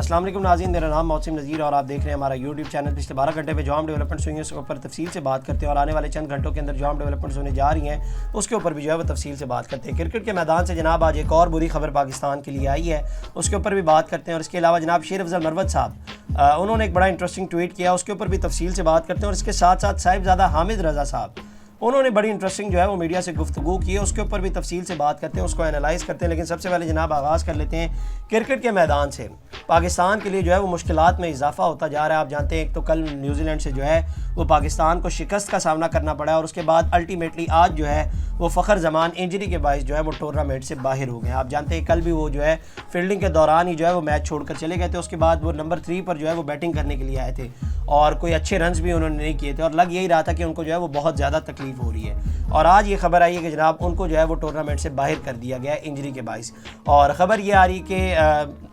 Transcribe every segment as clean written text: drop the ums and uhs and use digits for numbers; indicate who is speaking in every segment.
Speaker 1: السلام علیکم ناظرین، میرا نام محسن نذیر اور آپ دیکھ رہے ہیں ہمارا یوٹیوب چینل۔ پچھلے 12 گھنٹے میں جو ہم ڈیولپمنٹس ہوئی ہیں اس کے اوپر تفصیل سے بات کرتے ہیں، اور آنے والے چند گھنٹوں کے اندر جو ہم ڈیولپمنٹس ہونے جا رہی ہیں اس کے اوپر بھی جو ہے وہ تفصیل سے بات کرتے ہیں۔ کرکٹ کے میدان سے جناب آج ایک اور بری خبر پاکستان کے لیے آئی ہے، اس کے اوپر بھی بات کرتے ہیں۔ اور اس کے علاوہ جناب شیر افضل مروت صاحب انہوں نے ایک بڑا انٹرسٹنگ ٹویٹ کیا، اس کے اوپر بھی تفصیل سے بات کرتے ہیں۔ اور اس کے ساتھ ساتھ صاحبزادہ حامد رضا صاحب انہوں نے بڑی انٹرسٹنگ جو ہے وہ میڈیا سے گفتگو کی ہے، اس کے اوپر بھی تفصیل سے بات کرتے ہیں، اس کو انالائز کرتے ہیں۔ لیکن سب سے پہلے جناب آغاز کر لیتے ہیں کرکٹ کے میدان سے۔ پاکستان کے لیے جو ہے وہ مشکلات میں اضافہ ہوتا جا رہا ہے۔ آپ جانتے ہیں ایک تو کل نیوزی لینڈ سے جو ہے وہ پاکستان کو شکست کا سامنا کرنا پڑا ہے، اور اس کے بعد الٹیمیٹلی آج جو ہے وہ فخر زمان انجری کے باعث جو ہے وہ ٹورنامنٹ سے باہر ہو گئے ہیں۔ آپ جانتے ہیں کل بھی وہ جو ہے فیلڈنگ کے دوران ہی جو ہے وہ میچ چھوڑ کر چلے گئے تھے، اس کے بعد وہ نمبر 3 پر جو ہے وہ بیٹنگ کرنے کے لیے آئے تھے اور کوئی اچھے رنز بھی انہوں نے نہیں کیے تھے، اور لگ یہی رہا تھا کہ ان کو جو ہے وہ بہت زیادہ تکلیف ہو رہی ہے۔ اور آج یہ خبر آئی ہے کہ جناب ان کو جو ہے وہ ٹورنامنٹ سے باہر کر دیا گیا ہے انجری کے باعث، اور خبر یہ آ رہی کہ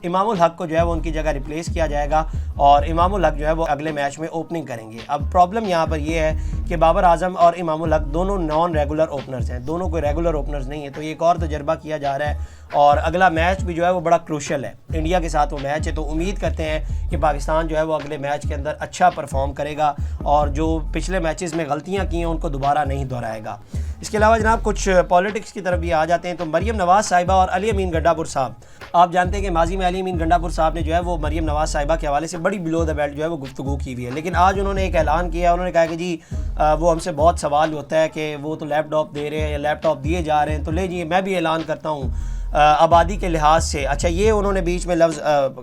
Speaker 1: امام الحق کو جو ہے وہ ان کی جگہ ریپلیس کیا جائے گا، اور امام الحق جو ہے وہ اگلے میچ میں اوپننگ کریں گے۔ اب پرابلم یہاں پر یہ ہے کہ بابر اعظم اور امام الحق دونوں نان ریگولر اوپنرز ہیں، دونوں کوئی ریگولر اوپنرز نہیں ہیں، تو یہ ایک اور تجربہ کیا جا رہا ہے، اور اگلا میچ بھی جو ہے وہ بڑا کروشل ہے، انڈیا کے ساتھ وہ میچ ہے، تو امید کرتے ہیں کہ پاکستان جو ہے وہ اگلے میچ کے اندر اچھا پرفارم کرے گا، اور جو پچھلے میچز میں غلطیاں کی ہیں ان کو دوبارہ نہیں دہرائے گا۔ اس کے علاوہ جناب کچھ پالیٹکس کی طرف بھی آ جاتے ہیں، تو مریم نواز صاحبہ اور علی امین گنڈا پور صاحب، آپ جانتے ہیں کہ ماضی میں علی امین گنڈا پور صاحب نے جو ہے وہ مریم نواز صاحبہ کے حوالے سے بڑی بلو دا بیلٹ جو ہے وہ گفتگو کی ہوئی ہے، لیکن آج انہوں نے ایک اعلان کیا، انہوں نے کہا کہ جی وہ ہم سے بہت سوال ہوتا ہے کہ وہ تو لیپ ٹاپ دے رہے ہیں یا لیپ ٹاپ دیے جا رہے ہیں، تو لے جی میں بھی اعلان کرتا ہوں آبادی کے لحاظ سے۔ اچھا یہ انہوں نے بیچ میں لفظ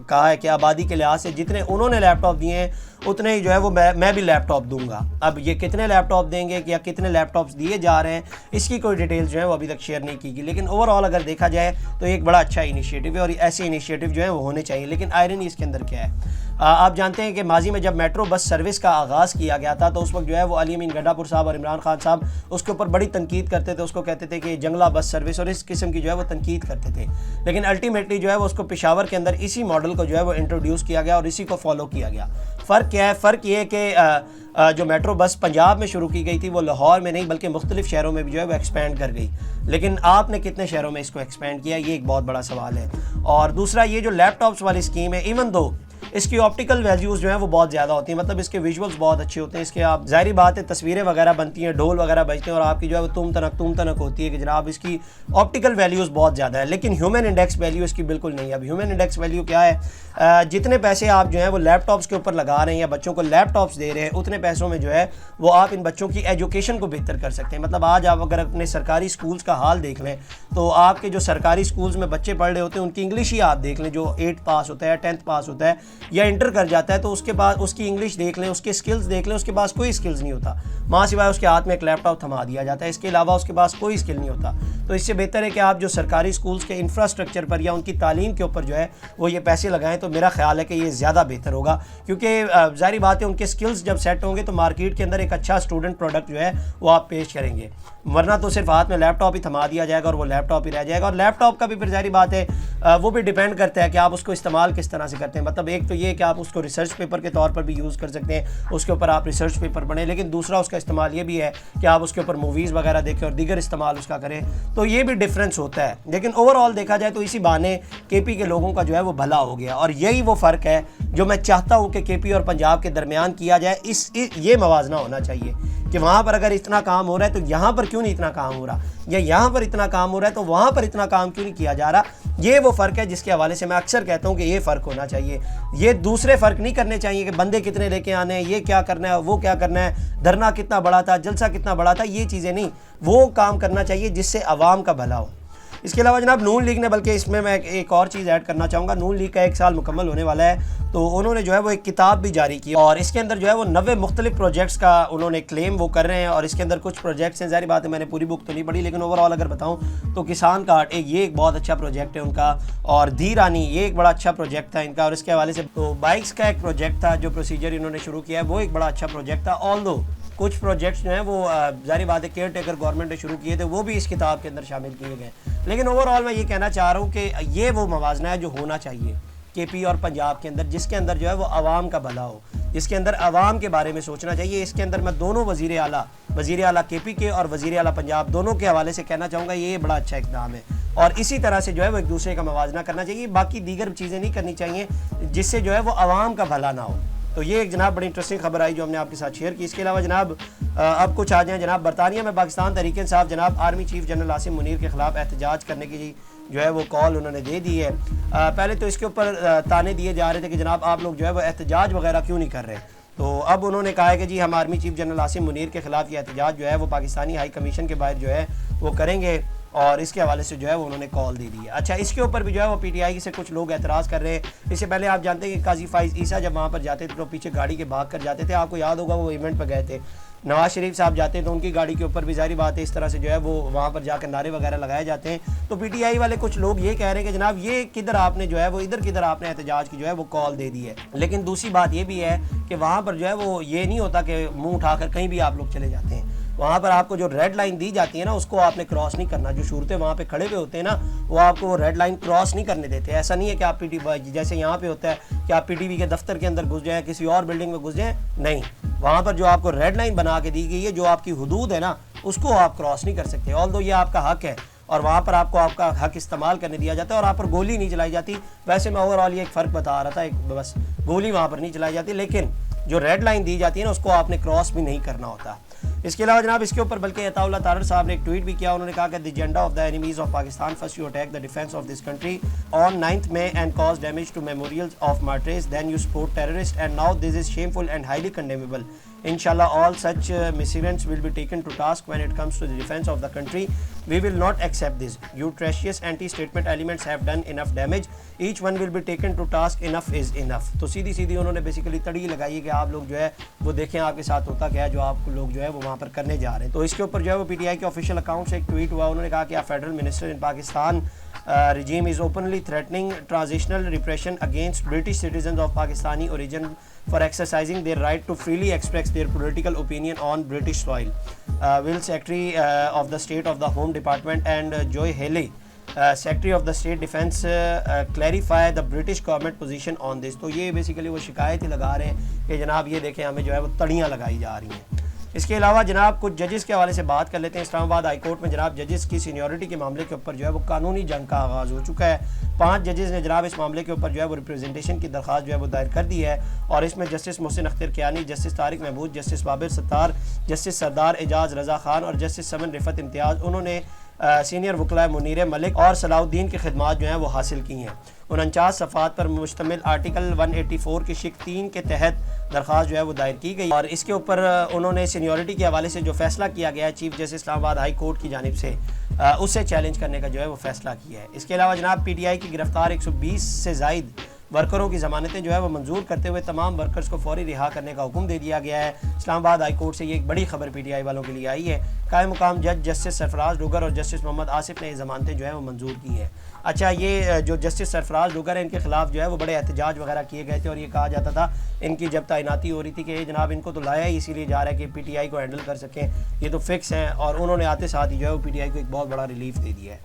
Speaker 1: کہا ہے کہ آبادی کے لحاظ سے جتنے انہوں نے لیپ ٹاپ دیے ہیں اتنے ہی جو ہے وہ میں بھی لیپ ٹاپ دوں گا۔ اب یہ کتنے لیپ ٹاپ دیں گے یا کتنے لیپ ٹاپس دیے جا رہے ہیں اس کی کوئی ڈیٹیلز جو ہے وہ ابھی تک شیئر نہیں کی گئی، لیکن اوور آل اگر دیکھا جائے تو ایک بڑا اچھا انیشیٹو ہے، اور ایسے انیشیٹو جو ہیں وہ ہونے چاہیے۔ لیکن آئرنی اس کے اندر کیا ہے، آپ جانتے ہیں کہ ماضی میں جب میٹرو بس سروس کا آغاز کیا گیا تھا تو اس وقت جو ہے وہ علی امین گنڈا پور صاحب اور عمران خان صاحب اس کے اوپر بڑی تنقید کرتے تھے، اس کو کہتے تھے کہ جنگلہ بس سروس اور اس قسم کی جو ہے وہ تنقید کرتے تھے، لیکن الٹیمیٹلی جو ہے وہ اس کو پشاور کے اندر اسی ماڈل کو جو ہے وہ انٹروڈیوس کیا گیا اور اسی کو فالو کیا گیا۔ فرق کیا ہے؟ فرق یہ ہے کہ جو میٹرو بس پنجاب میں شروع کی گئی تھی وہ لاہور میں نہیں بلکہ مختلف شہروں میں بھی جو ہے وہ ایکسپینڈ کر گئی، لیکن آپ نے کتنے شہروں میں اس کو ایکسپینڈ کیا، یہ ایک بہت بڑا سوال ہے۔ اور دوسرا یہ جو لیپ ٹاپس والی اسکیم ہے، ایون دو اس کی آپٹیکل ویلیوز جو ہیں وہ بہت زیادہ ہوتی ہیں، مطلب اس کے ویژولز بہت اچھے ہوتے ہیں، اس کے آپ ظاہری بات ہے تصویریں وغیرہ بنتی ہیں، ڈھول وغیرہ بجتے ہیں، اور آپ کی جو ہے وہ تم تنک ہوتی ہے کہ جناب اس کی آپٹیکل ویلیوز بہت زیادہ ہے، لیکن ہیومن انڈیکس ویلیو اس کی بالکل نہیں ہے۔ اب ہیومن انڈیکس ویلیو کیا ہے؟ جتنے پیسے آپ جو ہیں وہ لیپ ٹاپس کے اوپر لگا رہے ہیں یا بچوں کو لیپ ٹاپس دے رہے ہیں، اتنے پیسوں میں جو ہے وہ آپ ان بچوں کی ایجوکیشن کو بہتر کر سکتے ہیں۔ مطلب آج آپ اگر اپنے سرکاری سکولز کا حال دیکھ لیں تو آپ کے جو سرکاری سکولز میں بچے پڑھ رہے ہوتے ہیں ان کی انگلش ہی آپ دیکھ لیں، جو 8 پاس ہوتا ہے 10th پاس ہوتا ہے یا انٹر کر جاتا ہے، تو اس کے بعد اس کی انگلش دیکھ لیں، اس کے سکلز دیکھ لیں، اس کے پاس کوئی سکلز نہیں ہوتا، ماں سوائے اس کے ہاتھ میں ایک لیپ ٹاپ تھما دیا جاتا ہے، اس کے علاوہ اس کے پاس کوئی سکل نہیں ہوتا۔ تو اس سے بہتر ہے کہ آپ جو سرکاری سکولز کے انفراسٹرکچر پر یا ان کی تعلیم کے اوپر جو ہے وہ یہ پیسے لگائیں، تو میرا خیال ہے کہ یہ زیادہ بہتر ہوگا، کیونکہ ظاہری بات ہے ان کے سکلز جب سیٹ ہوں گے تو مارکیٹ کے اندر ایک اچھا اسٹوڈنٹ پروڈکٹ جو ہے وہ آپ پیش کریں گے، ورنہ تو صرف ہاتھ میں لیپ ٹاپ ہی تھما دیا جائے گا اور وہ لیپ ٹاپ ہی رہ جائے گا۔ اور لیپ ٹاپ کا بھی پھر ظاہری بات ہے وہ بھی ڈیپینڈ کرتا ہے کہ آپ اس کو استعمال کس طرح سے کرتے ہیں، مطلب ایک تو یہ کہ آپ اس کو ریسرچ پیپر کے طور پر بھی یوز کر سکتے ہیں، اس کے اوپر آپ ریسرچ پیپر پڑھیں، لیکن دوسرا اس کا استعمال یہ بھی ہے کہ آپ اس کے اوپر موویز وغیرہ دیکھیں اور دیگر استعمال اس کا کریں، تو یہ بھی ڈفرینس ہوتا ہے۔ لیکن اوور آل دیکھا جائے تو اسی بہانے کے پی کے لوگوں کا جو ہے وہ بھلا ہو گیا، اور یہی وہ فرق ہے جو میں چاہتا ہوں کہ کے پی اور پنجاب کے درمیان کیا جائے۔ یہ موازنہ ہونا چاہیے کہ وہاں پر اگر اتنا کام ہو رہا ہے تو یہاں پر کیوں نہیں اتنا کام ہو رہا، یا یہاں پر اتنا کام ہو رہا ہے تو وہاں پر اتنا کام کیوں نہیں کیا جا رہا۔ یہ وہ فرق ہے جس کے حوالے سے میں اکثر کہتا ہوں کہ یہ فرق ہونا چاہیے۔ یہ دوسرے فرق نہیں کرنے چاہیے کہ بندے کتنے لے کے آنے ہیں، یہ کیا کرنا ہے، وہ کیا کرنا ہے، دھرنا کتنا بڑا تھا، جلسہ کتنا بڑا تھا، یہ چیزیں نہیں، وہ کام کرنا چاہیے جس سے عوام کا بھلا ہو۔ اس کے علاوہ جناب نون لیگ نے، بلکہ اس میں ایک اور چیز ایڈ کرنا چاہوں گا، نون لیگ کا 1 سال مکمل ہونے والا ہے، تو انہوں نے جو ہے وہ ایک کتاب بھی جاری کی، اور اس کے اندر جو ہے وہ 90 مختلف پروجیکٹس کا انہوں نے کلیم وہ کر رہے ہیں، اور اس کے اندر کچھ پروجیکٹس ہیں، ظاہری بات ہے میں نے پوری بک تو نہیں پڑھی، لیکن اوور آل اگر بتاؤں تو کسان کارڈ یہ ایک بہت اچھا پروجیکٹ ہے ان کا، اور دھی رانی یہ ایک بڑا اچھا پروجیکٹ تھا ان کا، اور اس کے حوالے سے تو بائکس کا ایک پروجیکٹ تھا جو پروسیجر انہوں نے شروع کیا ہے، وہ ایک بڑا اچھا پروجیکٹ تھا۔ آل دو کچھ پروجیکٹس جو ہیں وہ ظاہری بات ہے کیئر ٹیکر گورنمنٹ نے شروع کیے تھے، وہ بھی اس کتاب کے اندر شامل کیے گئے، لیکن اوور آل میں یہ کہنا چاہ رہا ہوں کہ یہ وہ موازنہ ہے جو ہونا چاہیے کے پی اور پنجاب کے اندر، جس کے اندر جو ہے وہ عوام کا بھلا ہو، جس کے اندر عوام کے بارے میں سوچنا چاہیے۔ اس کے اندر میں دونوں وزیر اعلیٰ کے پی کے اور وزیر اعلیٰ پنجاب دونوں کے حوالے سے کہنا چاہوں گا یہ بڑا اچھا اقدام ہے۔ اور اسی طرح سے جو ہے وہ ایک دوسرے کا موازنہ کرنا چاہیے. باقی دیگر چیزیں نہیں کرنی چاہیے جس سے جو ہے وہ عوام کا بھلا نہ ہو. تو یہ ایک جناب بڑی انٹرسٹنگ خبر آئی جو ہم نے آپ کے ساتھ شیئر کی. اس کے علاوہ جناب اب کچھ آ جائیں. جناب برطانیہ میں پاکستان تحریک انصاف جناب army chief general Asim Munir کے خلاف احتجاج کرنے کی جو ہے وہ کال انہوں نے دے دی ہے. پہلے تو اس کے اوپر تانے دیے جا رہے تھے کہ جناب آپ لوگ جو ہے وہ احتجاج وغیرہ کیوں نہیں کر رہے. تو اب انہوں نے کہا ہے کہ جی ہم army chief general Asim Munir کے خلاف یہ احتجاج جو ہے وہ پاکستانی ہائی کمیشن کے باہر جو ہے وہ کریں گے, اور اس کے حوالے سے جو ہے وہ انہوں نے کال دے دی ہے. اچھا, اس کے اوپر بھی جو ہے وہ پی ٹی آئی سے کچھ لوگ اعتراض کر رہے ہیں. اس سے پہلے آپ جانتے ہیں کہ قاضی فائز عیسیٰ جب وہاں پر جاتے تھے تو پیچھے گاڑی کے بھاگ کر جاتے تھے. آپ کو یاد ہوگا وہ ایونٹ پہ گئے تھے. نواز شریف صاحب جاتے ہیں تو ان کی گاڑی کے اوپر بھی ظاہری بات ہے اس طرح سے جو ہے وہ وہاں پر جا کر نعرے وغیرہ لگائے جاتے ہیں. تو پی ٹی آئی والے کچھ لوگ یہ کہہ رہے ہیں کہ جناب یہ کدھر آپ نے جو ہے وہ ادھر کدھر آپ نے احتجاج کی جو ہے وہ کال دے دی ہے. لیکن دوسری بات یہ بھی ہے کہ وہاں پر جو ہے وہ یہ نہیں ہوتا کہ منہ اٹھا کر کہیں بھی آپ لوگ چلے جاتے ہیں. وہاں پر آپ کو جو ریڈ لائن دی جاتی ہے نا اس کو آپ نے کراس نہیں کرنا. جو صورتیں وہاں پہ کھڑے ہوئے ہوتے ہیں نا وہ آپ کو وہ ریڈ لائن کراس نہیں کرنے دیتے. ایسا نہیں ہے کہ آپ پی ٹی جیسے یہاں پہ ہوتا ہے کہ آپ پی ٹی وی کے دفتر کے اندر گھس جائیں, کسی اور بلڈنگ میں گھس جائیں. نہیں, وہاں پر جو آپ کو ریڈ لائن بنا کے دی گئی ہے, جو آپ کی حدود ہے نا اس کو آپ کراس نہیں کر سکتے. آلدو یہ آپ کا حق ہے اور وہاں پر آپ کو آپ کا حق استعمال کرنے دیا جاتا ہے اور آپ پر گولی نہیں چلائی جاتی. ویسے میں اوور آل یہ ایک فرق بتا رہا تھا, ایک بس گولی وہاں پر نہیں چلائی جاتی, لیکن جو ریڈ لائن دی جاتی ہے نا اس کو آپ نے کراس بھی نہیں کرنا ہوتا. اس کے علاوہ جناب اس کے اوپر بلکہ عطا اللہ طارر صاحب نے ایک ٹویٹ بھی کیا. انہوں نے کہا کہ the agenda of the enemies of Pakistan first you attack the defence of this country on 9th May and cause damage to memorials of martyrs, then you support terrorist and now this is shameful and highly condemnable. Inshallah, all such miscreants will be taken to task when it comes to the defense of the country. We will not accept this. You treacherous anti-statement elements have done enough damage. Each one will be taken to task. Enough is enough. تو سیدھی انہوں نے basically تڑی لگائی ہے کہ آپ لوگ جو ہے وہ دیکھیں آپ کے ساتھ ہوتا کیا ہے جو آپ لوگ جو ہے وہ وہاں پر کرنے جا رہے ہیں. تو اس کے اوپر جو ہے وہ پی ٹی آئی کے آفیشیل اکاؤنٹ سے ایک ٹویٹ ہوا. انہوں نے کہا کہ federal minister in Pakistan regime is openly threatening transitional repression against British citizens of Pakistani origin for exercising their right to freely express their political opinion on British soil. Will Secretary of the State of the Home Department and Joy Haley, Secretary of the State Defense, clarify the British government position on this. تو یہ basically وہ شکایت ہی لگا رہے ہیں کہ جناب یہ دیکھیں ہمیں جو ہے وہ تڑیاں لگائی جا رہی ہیں. اس کے علاوہ جناب کچھ ججز کے حوالے سے بات کر لیتے ہیں. اسلام آباد ہائی کورٹ میں جناب ججز کی سینیورٹی کے معاملے کے اوپر جو ہے وہ قانونی جنگ کا آغاز ہو چکا ہے. 5 ججز نے جناب اس معاملے کے اوپر جو ہے وہ ریپرزنٹیشن کی درخواست جو ہے وہ دائر کر دی ہے, اور اس میں justice Mohsin Akhtar Kayani, justice Tariq Mahmood, justice Babar ستار, جسٹس سردار اعجاز رضا خان اور جسٹس سمن رفت امتیاز, انہوں نے سینئر وکلاء منیر ملک اور صلاح الدین کی خدمات جو ہیں وہ حاصل کی ہیں. 49 صفحات پر مشتمل آرٹیکل 184 کی شق 3 کے تحت درخواست جو ہے وہ دائر کی گئی, اور اس کے اوپر انہوں نے سینیورٹی کے حوالے سے جو فیصلہ کیا گیا ہے چیف جسٹس اسلام آباد ہائی کورٹ کی جانب سے اسے چیلنج کرنے کا جو ہے وہ فیصلہ کیا ہے. اس کے علاوہ جناب پی ٹی آئی کی گرفتار 120 سے زائد ورکروں کی ضمانتیں جو ہے وہ منظور کرتے ہوئے تمام ورکرز کو فوری رہا کرنے کا حکم دے دیا گیا ہے. اسلام آباد ہائی کورٹ سے یہ ایک بڑی خبر پی ٹی آئی والوں کے لیے آئی ہے. قائم مقام جج جسٹس سرفراز ڈوگر اور جسٹس محمد آصف نے یہ ضمانتیں جو ہے وہ منظور کی ہیں. اچھا, یہ جو جسٹس سرفراز ڈوگر ہیں ان کے خلاف جو ہے وہ بڑے احتجاج وغیرہ کیے گئے تھے, اور یہ کہا جاتا تھا ان کی جب تعیناتی ہو رہی تھی کہ جناب ان کو تو لایا ہی اسی لیے جا رہا ہے کہ پی ٹی آئی کو ہینڈل کر سکیں, یہ تو فکس ہیں, اور انہوں نے آتے ساتھ ہی جو ہے وہ پی ٹی آئی کو ایک بہت بڑا ریلیف دے دیا ہے.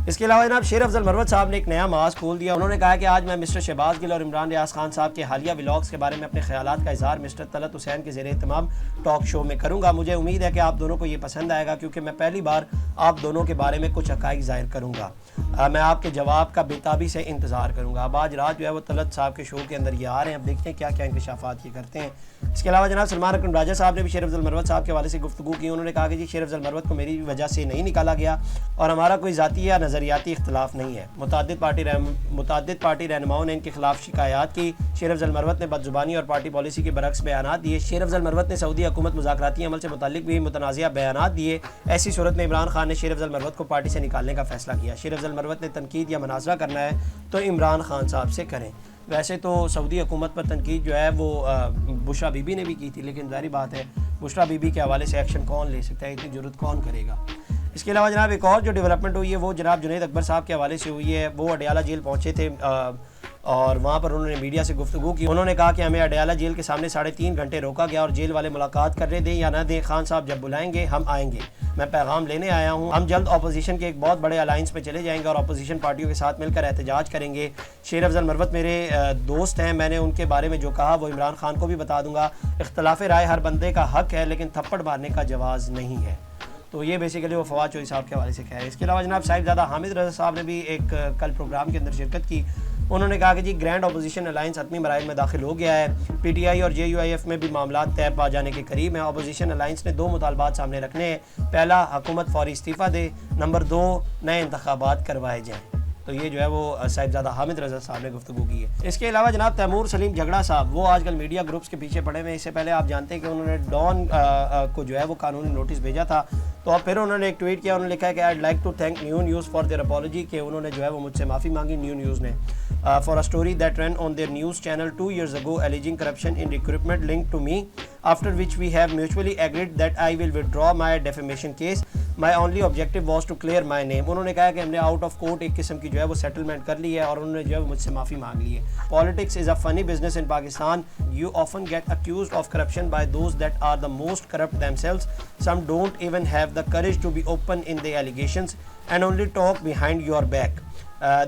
Speaker 1: اس کے علاوہ جناب شیر افضل مروت صاحب نے ایک نیا محاذ کھول دیا. انہوں نے کہا کہ آج میں مسٹر شہباز گل اور عمران ریاض خان صاحب کے حالیہ ولاگز کے بارے میں اپنے خیالات کا اظہار مسٹر طلعت حسین کے زیر اہتمام ٹاک شو میں کروں گا. مجھے امید ہے کہ آپ دونوں کو یہ پسند آئے گا کیونکہ میں پہلی بار آپ دونوں کے بارے میں کچھ حقائق ظاہر کروں گا. میں آپ کے جواب کا بےتابی سے انتظار کروں گا. اب آج رات جو ہے وہ طلعت صاحب کے شو کے اندر یہ آ رہے ہیں, اب دیکھتے ہیں کیا کیا انکشافات یہ کرتے ہیں. اس کے علاوہ جناب سلمان اکرم راجہ صاحب نے بھی شیر افضل مروت صاحب کے حوالے سے گفتگو کی. انہوں نے کہا کہ جی شیر افضل مروت کو میری وجہ سے نہیں نکالا گیا اور ہمارا کوئی ذاتی یا نظریاتی اختلاف نہیں ہے. متعدد پارٹی رہنماؤں نے ان کے خلاف شکایات کی. شیر افضل مروت نے بدزبانی اور پارٹی پالیسی کے برعکس بیانات دیے. شیر افضل مروت نے سعودی حکومت مذاکراتی عمل سے متعلق بھی متنازعہ بیانات دیے. ایسی صورت میں عمران خان نے شیر افضل مروت کو پارٹی سے نکالنے کا فیصلہ کیا. شیر افضل مروت نے تنقید یا مناظرہ کرنا ہے تو عمران خان صاحب سے کریں. ویسے تو سعودی حکومت پر تنقید جو ہے وہ بشرا بی بی نے بھی کی تھی, لیکن ظاہری بات ہے بشرا بی بی کے حوالے سے ایکشن کون لے سکتا ہے, اتنی ضرورت کون کرے گا. اس کے علاوہ جناب ایک اور جو ڈیولپمنٹ ہوئی ہے وہ جناب جنید اکبر صاحب کے حوالے سے ہوئی ہے. وہ اڈیالہ جیل پہنچے تھے اور وہاں پر انہوں نے میڈیا سے گفتگو کی. انہوں نے کہا کہ ہمیں اڈیالہ جیل کے سامنے 3.5 گھنٹے روکا گیا اور جیل والے ملاقات کر رہے دیں یا نہ دیں, خان صاحب جب بلائیں گے ہم آئیں گے. میں پیغام لینے آیا ہوں, ہم جلد اپوزیشن کے ایک بہت بڑے الائنس میں چلے جائیں گے اور اپوزیشن پارٹیوں کے ساتھ مل کر احتجاج کریں گے. شیر افضل مروت میرے دوست ہیں, میں نے ان کے بارے میں جو کہا وہ عمران خان کو بھی بتا دوں گا. اختلاف رائے ہر بندے کا حق ہے لیکن تھپڑ مارنے کا جواز نہیں ہے. تو یہ بیسیکلی وہ فواد چوہدری صاحب کے حوالے سے کہا ہے. اس کے علاوہ جناب صاحبزادہ حامد رضا صاحب نے بھی ایک کل پروگرام کے اندر شرکت کی. انہوں نے کہا کہ جی گرینڈ اپوزیشن الائنس حتمی مراحل میں داخل ہو گیا ہے. پی ٹی آئی اور جے یو آئی ایف میں بھی معاملات طے پا جانے کے قریب ہیں. اپوزیشن الائنس نے 2 مطالبات سامنے رکھنے ہیں. پہلا، حکومت فوری استعفیٰ دے. نمبر 2، نئے انتخابات کروائے جائیں. تو یہ جو ہے وہ صاحبزادہ حامد رضا صاحب نے گفتگو کی ہے. اس کے علاوہ جناب تیمور سلیم جھگڑا صاحب، وہ آج کل میڈیا گروپس کے پیچھے پڑے ہوئے. اس سے پہلے آپ جانتے ہیں کہ انہوں نے ڈان کو جو ہے وہ قانونی نوٹس بھیجا تھا. تو اب پھر انہوں نے ایک ٹویٹ کیا. انہوں نے لکھا ہے کہ I like to thank Neo News for their apology, کہ انہوں نے جو ہے وہ مجھ سے معافی مانگی نیو نیوز نے for a story that ran on their news channel 2 years ago alleging corruption in recruitment linked to me, after which we have mutually agreed that I will withdraw my defamation case. My only objective was to clear my name. انہوں نے کہا کہ ہم نے out of court ایک قسم کی جو ہے وہ سیٹلمنٹ کر لی ہے اور انہوں نے جو ہے مجھ سے معافی مانگ لی ہے. Politics is a funny business in Pakistan. You often get accused of corruption by those that are the most corrupt themselves. Some don't even have the courage to be open in the allegations and only talk behind your back.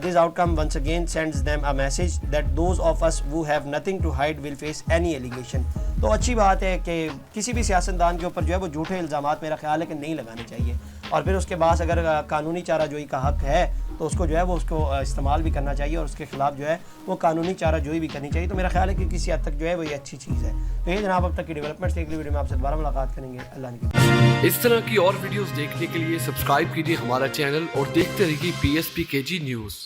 Speaker 1: This outcome once again sends them a message that those of us who have nothing to hide will face any allegation. تو اچھی بات ہے کہ کسی بھی سیاستدان کے اوپر جو ہے وہ جھوٹے الزامات میرا خیال ہے کہ نہیں لگانے چاہیے. اور پھر اس کے بعد اگر قانونی چارہ جوئی کا حق ہے تو اس کو جو ہے وہ اس کو استعمال بھی کرنا چاہیے اور اس کے خلاف جو ہے وہ قانونی چارہ جوئی بھی کرنی چاہیے. تو میرا خیال ہے کہ کسی حد تک جو ہے وہ یہ اچھی چیز ہے. تو یہ جناب اب تک کی ڈیولپمنٹس. اگلی ویڈیو میں آپ سے دوبارہ ملاقات کریں گے. اللہ نے
Speaker 2: اس طرح کی اور ویڈیوز دیکھنے کے لیے سبسکرائب کیجیے ہمارا چینل اور دیکھتے رہیے PSPKG نیوز.